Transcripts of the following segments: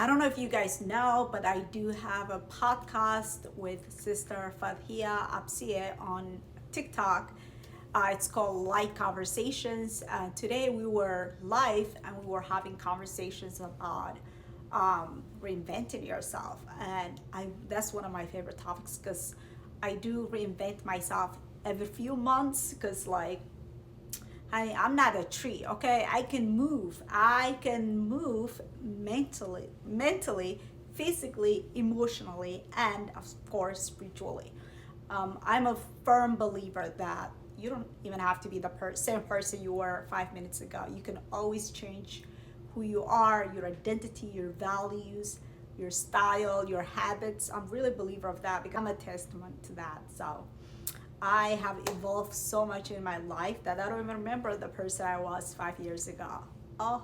I don't know if you guys know, but I do have a podcast with Sister Fathia Absiye on TikTok. It's called Light Conversations. Today we were live and we were having conversations about reinventing yourself. And that's one of my favorite topics because I do reinvent myself every few months because honey, I'm not a tree, okay? I can move. I can move mentally, physically, emotionally, and of course, spiritually. I'm a firm believer that you don't even have to be the same person you were 5 minutes ago. You can always change who you are, your identity, your values, your style, your habits. I'm really a believer of that because I'm a testament to that. So I have evolved so much in my life that I don't even remember the person I was 5 years ago. Oh,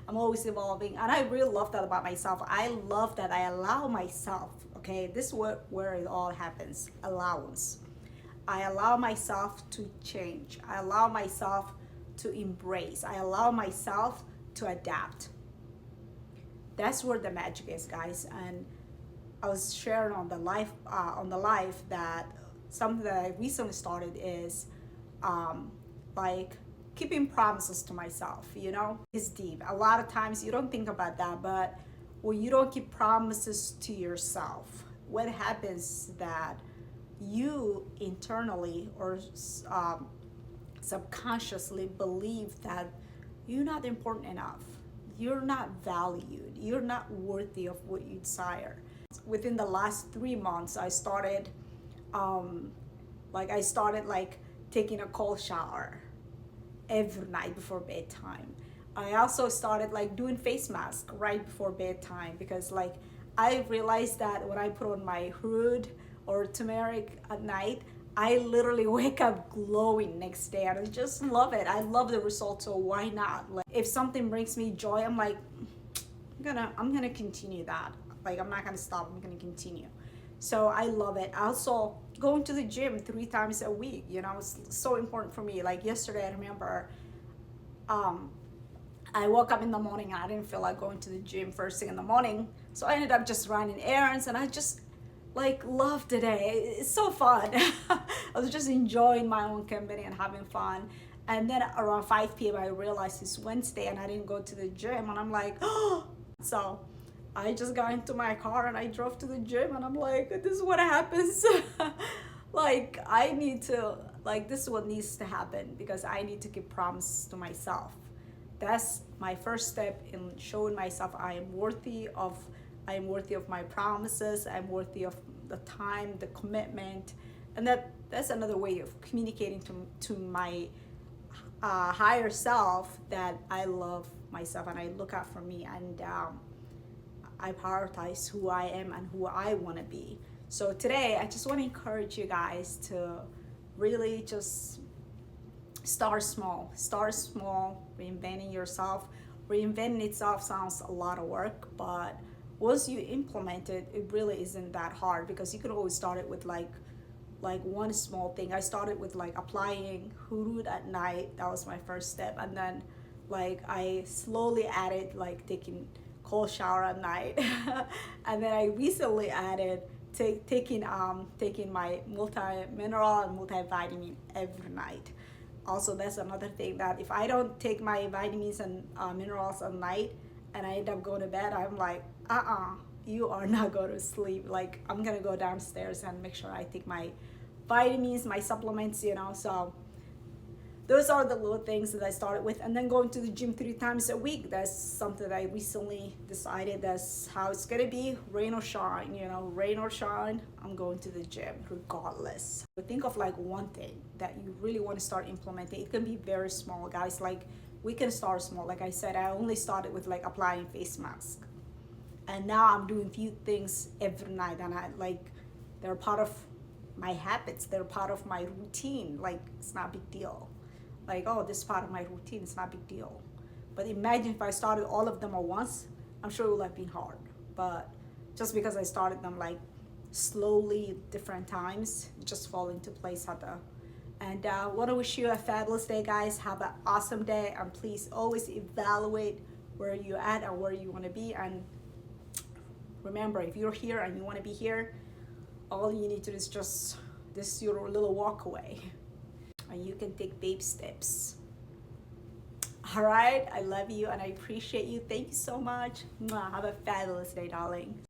I'm always evolving, and I really love that about myself. I love that I allow myself, okay, this is where it all happens, allowance. I allow myself to change. I allow myself to embrace. I allow myself to adapt. That's where the magic is, guys. And I was sharing on the live that something that I recently started is like keeping promises to myself, it's deep. A lot of times you don't think about that, but when you don't keep promises to yourself, what happens is that you internally or subconsciously believe that you're not important enough, you're not valued, you're not worthy of what you desire. Within the last 3 months, I started taking a cold shower every night before bedtime. I also started doing face mask right before bedtime because I realized that when I put on my hood or turmeric at night, I literally wake up glowing next day, and I just love it. I love the result, so why not? If something brings me joy, I'm like, I'm gonna continue that. I'm not gonna stop. I'm gonna continue. So I love it. Also, going to the gym 3 times a week, it's so important for me. Like yesterday, I remember I woke up in the morning and I didn't feel like going to the gym first thing in the morning. So I ended up just running errands, and I just loved the day. It's so fun. I was just enjoying my own company and having fun. And then around 5 p.m. I realized it's Wednesday and I didn't go to the gym, and I'm like, oh. So I just got into my car and I drove to the gym, and I'm like, this is what happens. I need to, this is what needs to happen because I need to keep promises to myself. That's my first step in showing myself I am worthy of my promises. I'm worthy of the time, the commitment, and that's another way of communicating to my higher self that I love myself and I look out for me, and I prioritize who I am and who I want to be. So today, I just want to encourage you guys to really just start small, reinventing yourself. Reinventing itself sounds a lot of work, but once you implement it, it really isn't that hard because you could always start it with one small thing. I started with applying hurud at night. That was my first step, and then I slowly added taking cold shower at night, and then I recently added taking my multi-mineral and multivitamin every night. Also, that's another thing, that if I don't take my vitamins and minerals at night and I end up going to bed, I'm like, you are not going to sleep. I'm gonna go downstairs and make sure I take my vitamins, my supplements, so those are the little things that I started with. And then going to the gym 3 times a week, that's something that I recently decided that's how it's gonna be. Rain or shine, rain or shine, I'm going to the gym regardless. But think of one thing that you really want to start implementing. It can be very small, guys. We can start small. Like I said, I only started with applying face mask, and now I'm doing few things every night, and they're part of my habits, they're part of my routine. It's not a big deal. This is part of my routine, it's not a big deal. But imagine if I started all of them at once, I'm sure it would have been hard. But just because I started them slowly, different times, it just fall into place. And I want to wish you a fabulous day, guys. Have an awesome day, and please always evaluate where you're at and where you want to be, and remember, if you're here and you want to be here, all you need to do is just this your little walk away, and you can take baby steps. All right, I love you and I appreciate you. Thank you so much. Mwah. Have a fabulous day, darling.